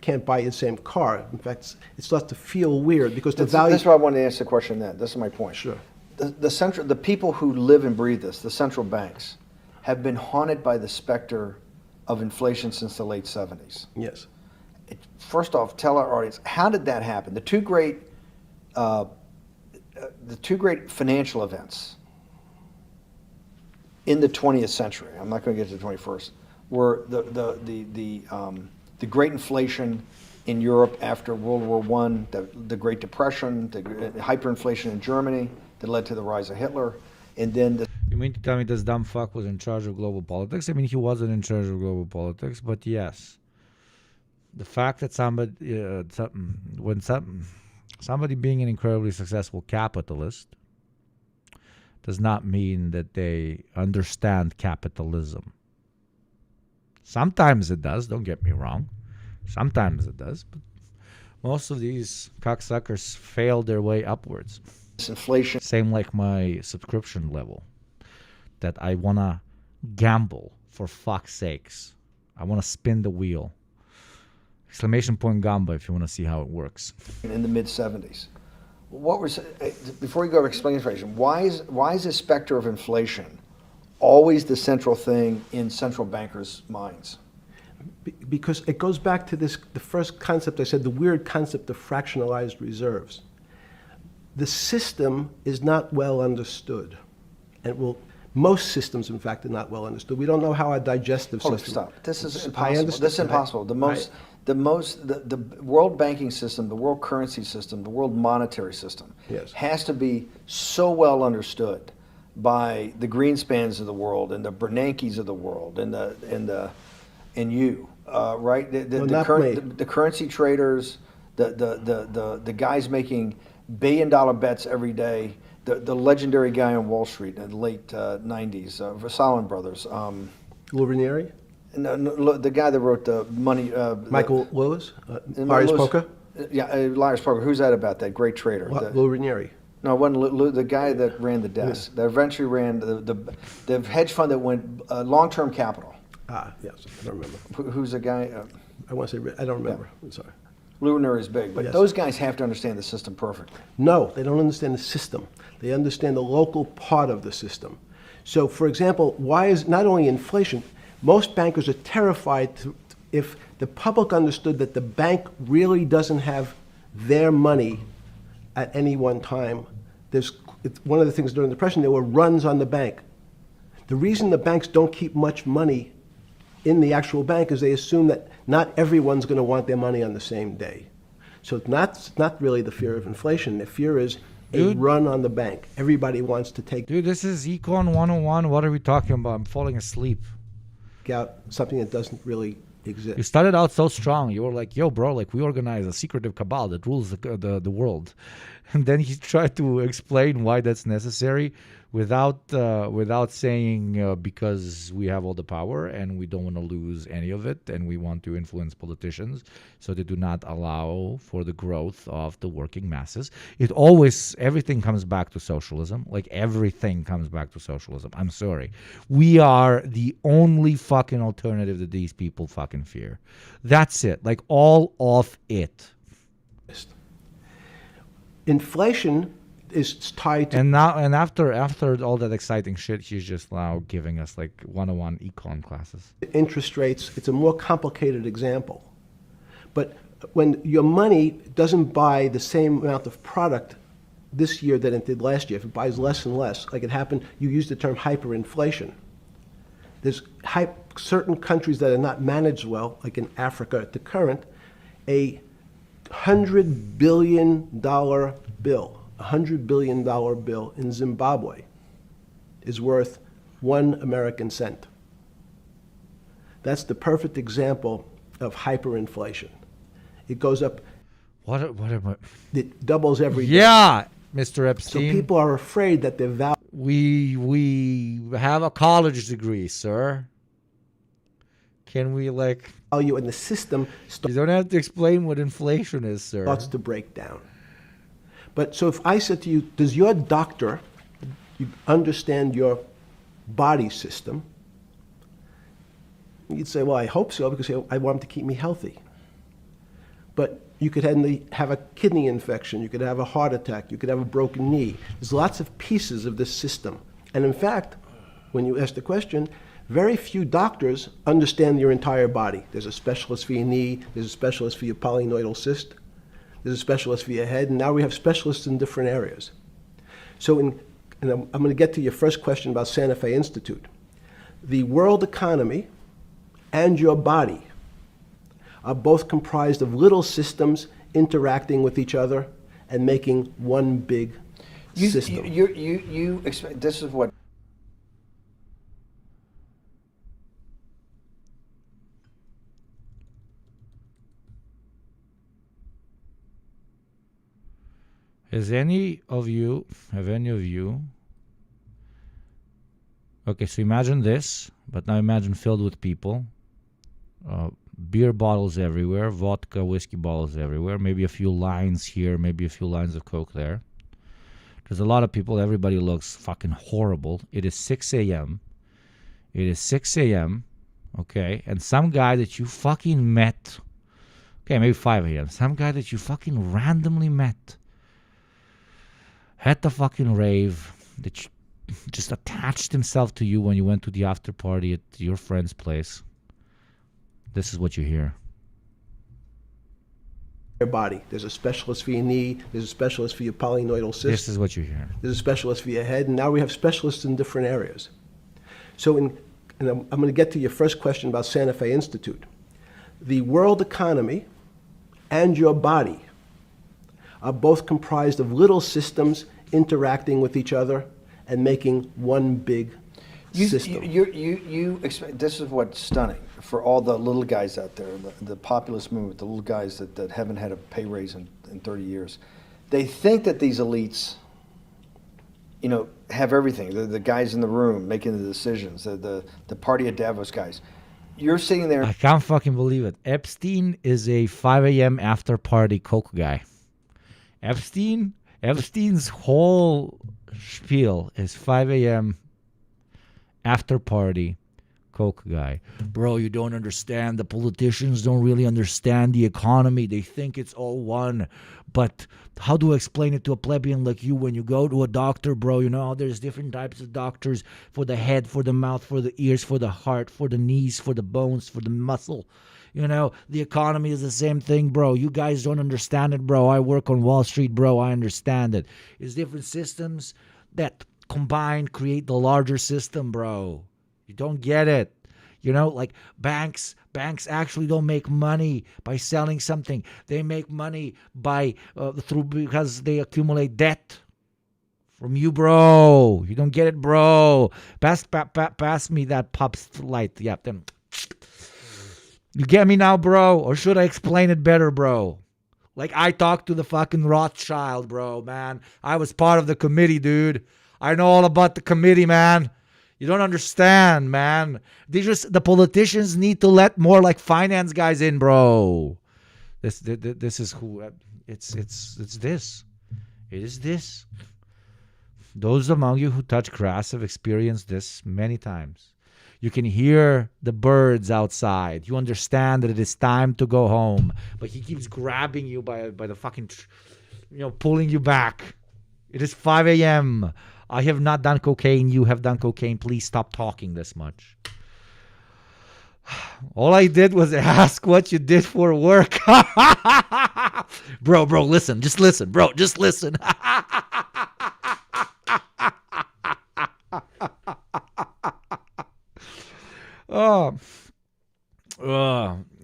can't buy the same car. In fact, it starts to feel weird because the value. That's why I wanted to ask the question then. This is my point. Sure. The people who live and breathe this, the central banks, have been haunted by the specter of inflation since the late 70s. Yes. First off, tell our audience, how did that happen? The two great financial events in the 20th century, I'm not going to get to the 21st, were the great inflation in Europe after World War I, the Great Depression, the hyperinflation in Germany that led to the rise of Hitler, and then You mean to tell me this dumb fuck was in charge of global politics? I mean, he wasn't in charge of global politics, but yes. The fact that somebody being an incredibly successful capitalist does not mean that they understand capitalism. Sometimes it does, don't get me wrong. Sometimes it does, but most of these cocksuckers fail their way upwards. inflation. Same like my subscription level. That I want to gamble, for fuck's sakes. I want to spin the wheel. Exclamation point Gamba if you want to see how it works. In the mid-'70s. what was before you go to explain inflation? Why is the specter of inflation always the central thing in central bankers' minds? Because it goes back to the first concept I said, the weird concept of fractionalized reserves. The system is not well understood, and most systems, in fact, are not well understood. We don't know how our digestive Hold system. stop. This is I impossible. understand. This is impossible. The world banking system, the world currency system, the world monetary system Yes. has to be so well understood by the Greenspans of the world and the Bernankes of the world and you, right? The currency traders, the guys making billion-dollar bets every day. The legendary guy on Wall Street in the late 90s, Salomon Brothers. Lou Ranieri? No, the guy that wrote the money. Michael Lewis? Marius Poker? Yeah, Liar's Poker. Who's that about? That great trader. Lou Ranieri. No, it wasn't Lou, the guy that ran the desk. That eventually ran the hedge fund that went long-term capital. Yes, I don't remember. Who's the guy? I want to say, I don't remember. I'm sorry. Lou Ranieri is big, but Yes. those guys have to understand the system perfectly. No, they don't understand the system. They understand the local part of the system. So, for example, why is not only inflation, most bankers are terrified if the public understood that the bank really doesn't have their money at any one time. It's one of the things during the Depression, there were runs on the bank. The reason the banks don't keep much money in the actual bank is they assume that not everyone's going to want their money on the same day. So it's not really the fear of inflation. The fear is a run on the bank. Everybody wants to take Dude, this is Econ 101. What are we talking about? I'm falling asleep. out something that doesn't really You exist. started out so strong. You were like, yo, bro, like we organize a secretive cabal that rules the world. And then he tried to explain why that's necessary without saying because we have all the power and we don't want to lose any of it and we want to influence politicians so they do not allow for the growth of the working masses. Everything comes back to socialism. Like everything comes back to socialism. I'm sorry. We are the only fucking alternative that these people fucking fear. That's it. Like all of it. Inflation is tied to And after all that exciting shit, he's just now giving us like 101 econ classes. interest rates. It's a more complicated example. But when your money doesn't buy the same amount of product this year than it did last year, if it buys less and less, like it happened, you used the term hyperinflation. There's certain countries that are not managed well, like in Africa at the current, a $100 billion bill, $100 billion bill in Zimbabwe is worth 1 American cent. That's the perfect example of hyperinflation. It goes up, What am I? it doubles every day. Yeah, Mr. So Epstein. people are afraid that their value. We have a college degree, sir. Can we value in the system You don't have to explain what inflation is, sir. starts to break down. But so if I said to you, does your doctor understand your body system? You'd say, well, I hope so, because I want him to keep me healthy. But you could have a kidney infection, you could have a heart attack, you could have a broken knee. There's lots of pieces of this system. And in fact, when you ask the question, very few doctors understand your entire body. There's a specialist for your knee, there's a specialist for your polynoidal cyst, there's a specialist for your head, and now we have specialists in different areas. So and I'm going to get to your first question about Santa Fe Institute. The world economy and your body are both comprised of little systems interacting with each other and making one big system. You expect, this is what. Have any of you? Okay, so imagine this, but now imagine filled with people. Beer bottles everywhere, vodka, whiskey bottles everywhere, maybe a few lines here, maybe a few lines of Coke there. There's a lot of people, everybody looks fucking horrible. It is 6 a.m. Okay, and some guy that you fucking met, okay, maybe 5 a.m., some guy that you fucking randomly met Had the fucking rave that just attached himself to you when you went to the after party at your friend's place. This is what you hear. Your body. There's a specialist for your knee. There's a specialist for your polynoidal system. This is what you hear. There's a specialist for your head, and now we have specialists in different areas. So, and I'm going to get to your first question about Santa Fe Institute. The world economy and your body are both comprised of little systems interacting with each other and making one big system. This is what's stunning for all the little guys out there, the populist movement, the little guys that haven't had a pay raise in 30 years. They think that these elites, have everything. The guys in the room making the decisions, the party at Davos guys. You're sitting there. I can't fucking believe it. Epstein is a 5 a.m. after party coke guy. Epstein's whole spiel is 5 a.m. after party coke guy. Bro, you don't understand. The politicians don't really understand the economy. They think it's all one. But how do I explain it to a plebeian like you? When you go to a doctor, bro, there's different types of doctors for the head, for the mouth, for the ears, for the heart, for the knees, for the bones, for the muscle. The economy is the same thing, bro. You guys don't understand it, bro. I work on Wall Street, bro. I understand it. It's different systems that combined create the larger system, bro. You don't get it. Like banks actually don't make money by selling something. They make money because they accumulate debt from you, bro. You don't get it, bro. Pass me that Pops light. Yeah, then. You get me now, bro? Or should I explain it better, bro? Like I talked to the fucking Rothschild, bro, man. I was part of the committee, dude. I know all about the committee, man. You don't understand, man. The politicians need to let more like finance guys in, bro. This is who it's this. It is this. Those among you who touch grass have experienced this many times. You can hear the birds outside. You understand that it is time to go home. But he keeps grabbing you by the fucking, pulling you back. It is 5 a.m. I have not done cocaine. You have done cocaine. Please stop talking this much. All I did was ask what you did for work. Bro, listen. Just listen. Bro, just listen.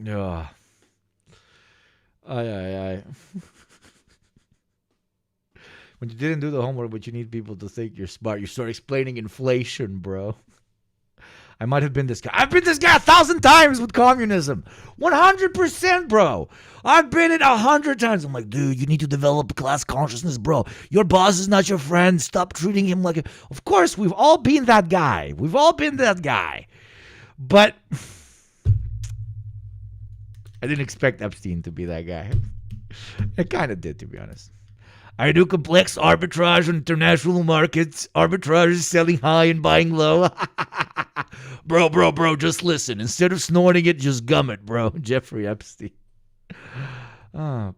Yeah. Ay. When you didn't do the homework, but you need people to think you're smart, you start explaining inflation, bro. I might have been this guy. I've been this guy 1,000 times with communism. 100%, bro. I've been it 100 times. I'm like, dude, you need to develop class consciousness, bro. Your boss is not your friend. Stop treating him like a... Of course, we've all been that guy. But I didn't expect Epstein to be that guy. I kind of did, to be honest. I do complex arbitrage on international markets. Arbitrage is selling high and buying low. Bro, just listen. Instead of snorting it, just gum it, bro. Jeffrey Epstein. Of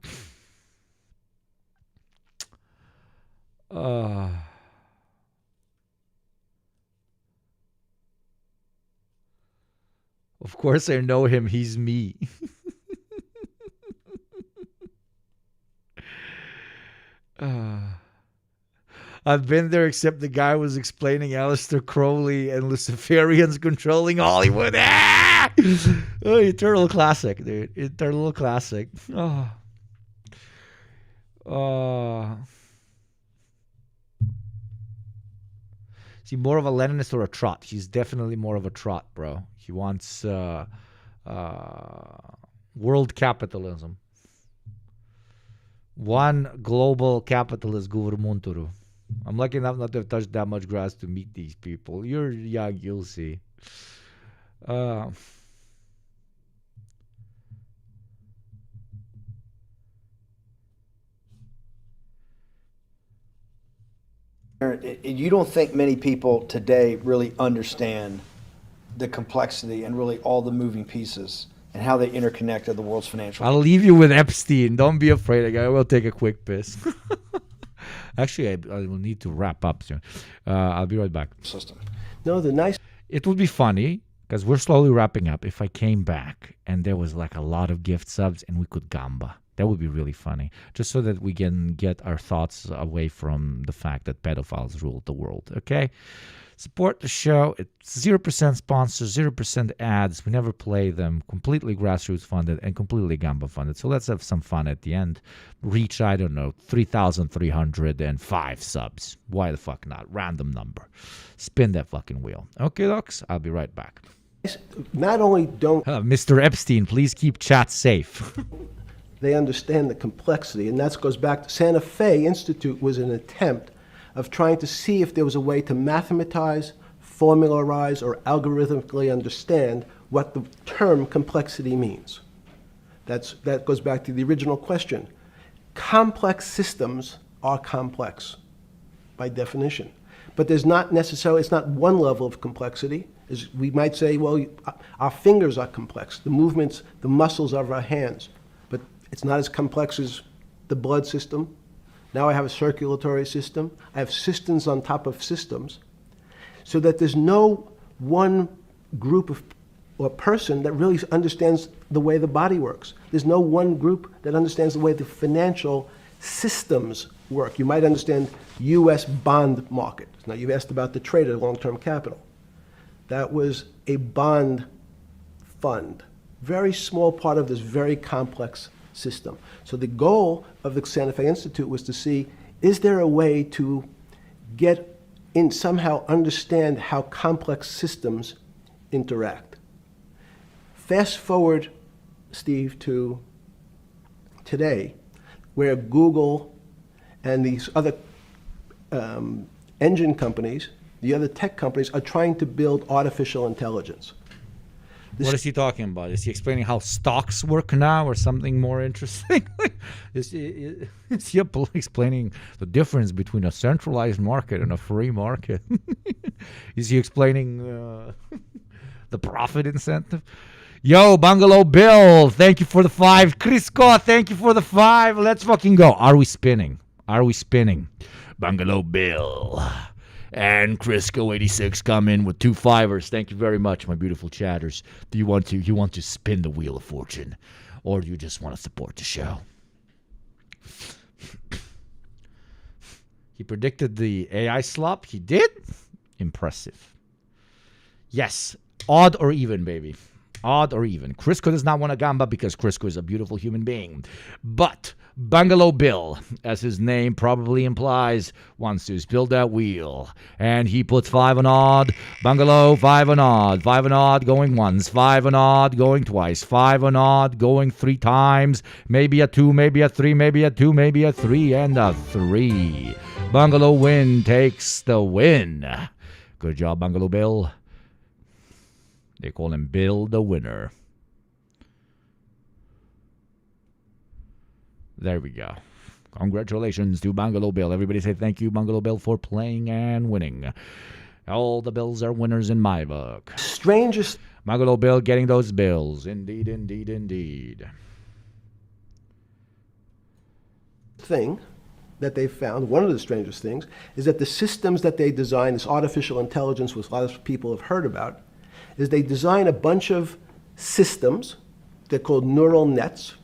course I know him. He's me. I've been there, except the guy was explaining Aleister Crowley and Luciferians controlling Hollywood. Eternal classic, dude. Eternal classic. Is he more of a Leninist or a trot? He's definitely more of a trot, bro. He wants world capitalism. One global capitalist governmenturu. I'm lucky enough not to have touched that much grass to meet these people. You're young, you'll see. You don't think many people today really understand the complexity and really all the moving pieces and how they interconnect to the world's financial. I'll leave you with Epstein. Don't be afraid. I will take a quick piss. Actually, I will need to wrap up soon. I'll be right back. System. No, the nice It would be funny, because we're slowly wrapping up, if I came back and there was like a lot of gift subs and we could gamba. That would be really funny, just so that we can get our thoughts away from the fact that pedophiles rule the world, okay? Support the show. It's 0% sponsors, 0% ads. We never play them. Completely grassroots funded and completely gamba funded. So let's have some fun at the end. Reach, I don't know, 3,305 subs. Why the fuck not? Random number. Spin that fucking wheel. Okay, docs? I'll be right back. not only don't Mr. Epstein, please keep chat safe. they understand the complexity, and that goes back to Santa Fe Institute was an attempt of trying to see if there was a way to mathematize, formularize, or algorithmically understand what the term complexity means. That goes back to the original question. Complex systems are complex by definition. But there's not necessarily, it's not one level of complexity. As we might say, well, our fingers are complex, the movements, the muscles of our hands. But it's not as complex as the blood system. Now I have a circulatory system. I have systems on top of systems. So that there's no one group of or person that really understands the way the body works. There's no one group that understands the way the financial systems work. You might understand U.S. bond market. Now, you've asked about the trade of long-term capital. That was a bond fund, very small part of this very complex system. So the goal of the Santa Fe Institute was to see, is there a way to get in, somehow understand how complex systems interact? Fast forward, Steve, to today, where Google and these other engine companies, the other tech companies, are trying to build artificial intelligence. What is he talking about? Is he explaining how stocks work now or something more interesting? is he explaining the difference between a centralized market and a free market? Is he explaining the profit incentive? Yo, Bungalow Bill, thank you for the 5. Crisco, thank you for the 5. Let's fucking go. Are we spinning? Are we spinning? Bungalow Bill and Crisco 86 come in with 2 5s. Thank you very much, my beautiful chatters. Do you want to spin the wheel of fortune, or do you just want to support the show? He predicted the AI slop. He did. Impressive. Yes, odd or even, baby. Odd or even. Crisco does not want a gamba because Crisco is a beautiful human being. But Bungalow Bill, as his name probably implies, wants to spin that wheel. And he puts 5 on odd. Bungalow, 5 on odd. 5 on odd going once. 5 on odd going twice. 5 on odd going 3 times. Maybe a 2, maybe a 3, maybe a 2, maybe a 3, and a 3. Bungalow win takes the win. Good job, Bungalow Bill. They call him Bill the Winner. There we go. Congratulations to Bungalow Bill. Everybody say thank you, Bungalow Bill, for playing and winning. All the Bills are winners in my book. Strangest Bungalow Bill getting those bills. Indeed, indeed, indeed. thing that they found, one of the strangest things, is that the systems that they design, this artificial intelligence, which a lot of people have heard about, is they design a bunch of systems. They're called neural nets.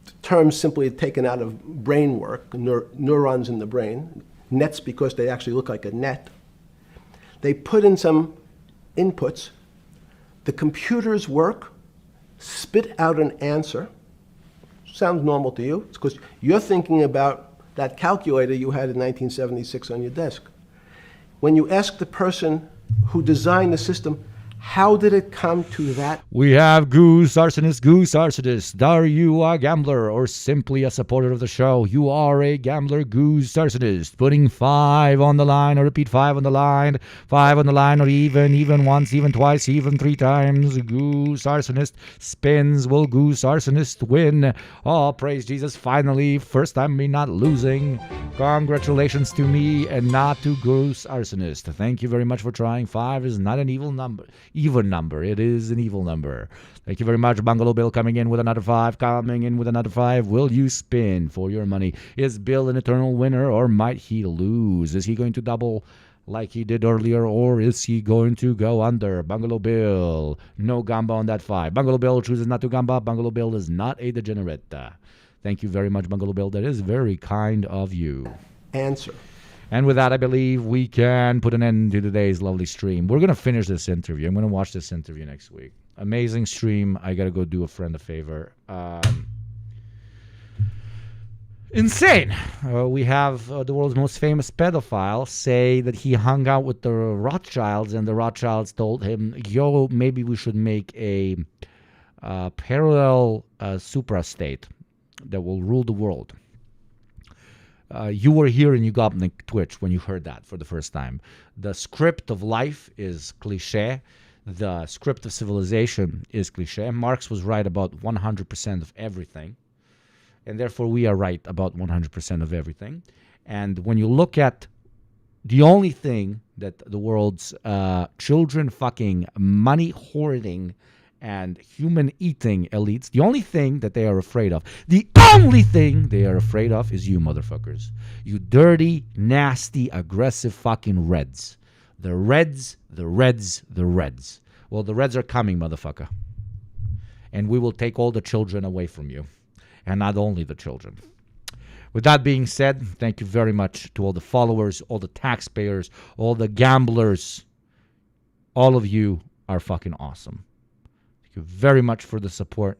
The term's simply taken out of brain work, neurons in the brain. Nets because they actually look like a net. They put in some inputs. The computers work, spit out an answer. Sounds normal to you. It's because you're thinking about that calculator you had in 1976 on your desk. When you ask the person who designed the system, how did it come to that? We have Goose Arsonist. Are you a gambler or simply a supporter of the show? You are a gambler, Goose Arsonist. Putting 5 on the line, or repeat 5 on the line, 5 on the line, or even once, even twice, even 3 times. Goose Arsonist spins. Will Goose Arsonist win? Oh, praise Jesus. Finally, first time me not losing. Congratulations to me and not to Goose Arsonist. Thank you very much for trying. 5 is not an evil number. even number. It is an evil number. Thank you very much. Bungalow Bill coming in with another 5. Coming in with another 5. Will you spin for your money? Is Bill an eternal winner, or might he lose? Is he going to double like he did earlier, or is he going to go under? Bungalow Bill, no gamba on that 5. Bungalow Bill chooses not to gamba. Bungalow Bill is not a degenerate. Thank you very much, Bungalow Bill. That is very kind of you. Answer. And with that, I believe we can put an end to today's lovely stream. We're going to finish this interview. I'm going to watch this interview next week. Amazing stream. I got to go do a friend a favor. Insane. We have the world's most famous pedophile say that he hung out with the Rothschilds, and the Rothschilds told him, yo, maybe we should make a parallel supra-state that will rule the world. You were here in Yugopnik Twitch when you heard that for the first time. The script of life is cliche. The script of civilization is cliche. Marx was right about 100% of everything. And therefore, we are right about 100% of everything. And when you look at the only thing that the world's children fucking, money hoarding, and human eating elites, the only thing that they are afraid of, the only thing they are afraid of is you motherfuckers. You dirty, nasty, aggressive fucking Reds. The Reds, the Reds, the Reds. Well, the Reds are coming, motherfucker. And we will take all the children away from you. And not only the children. With that being said, thank you very much to all the followers, all the taxpayers, all the gamblers. All of you are fucking awesome. Thank you very much for the support.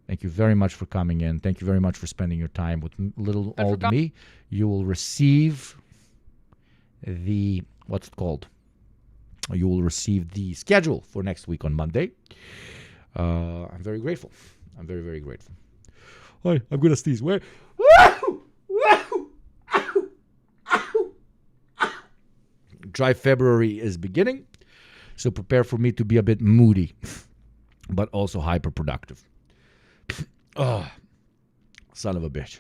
Thank you very much for coming in. Thank you very much for spending your time with little old me. You will receive the, what's it called? You will receive the schedule for next week on Monday. I'm very grateful. I'm very, very grateful. Hi, I'm going to sneeze. Where? Dry February is beginning, so prepare for me to be a bit moody, but also hyper-productive. Oh, son of a bitch.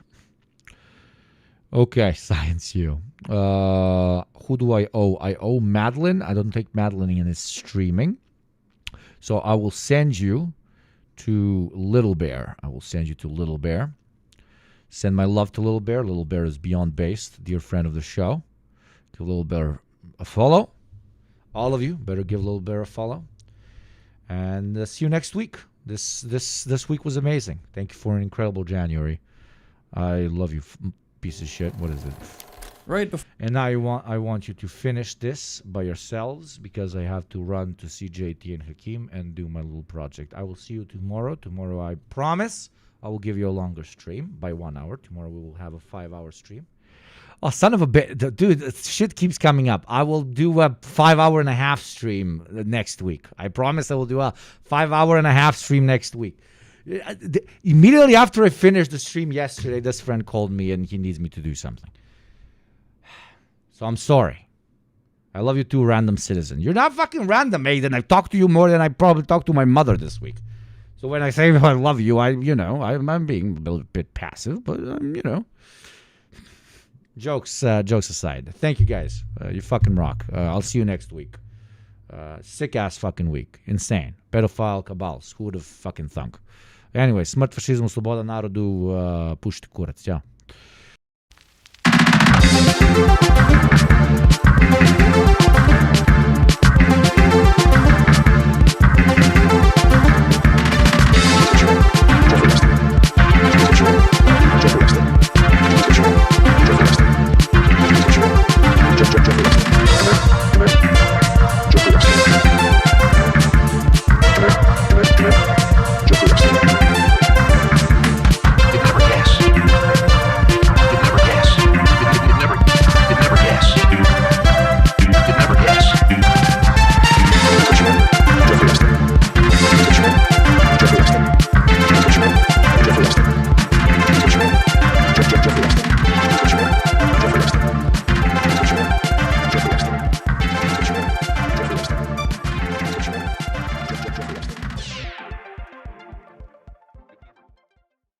Okay, Science U. Who do I owe? I owe Madeline. I don't think Madeline in his streaming. So I will send you to Little Bear. I will send you to Little Bear. Send my love to Little Bear. Little Bear is beyond based, dear friend of the show. Give Little Bear a follow. All of you better give Little Bear a follow. And see you next week. This week was amazing. Thank you for an incredible January. I love you, piece of shit. What is it? Right before. And now I want you to finish this by yourselves because I have to run to see JT and Hakeem and do my little project. I will see you tomorrow. Tomorrow, I promise, I will give you a longer stream by 1 hour. Tomorrow we will have a 5-hour stream. Oh, son of a bitch. Dude, shit keeps coming up. I will do a 5-hour-and-a-half stream next week. I promise I will do a 5-hour-and-a-half stream next week. Immediately after I finished the stream yesterday, this friend called me and he needs me to do something. So I'm sorry. I love you too, random citizen. You're not fucking random, Aiden. I've talked to you more than I probably talked to my mother this week. So when I say I love you, I'm being a bit passive, but Jokes aside. Thank you guys. You fucking rock. I'll see you next week. Sick ass fucking week. Insane. Pedophile cabals. Who would have fucking thunk? Anyway, smrt fašizmu, sloboda narodu, pušti kurac. Ćao.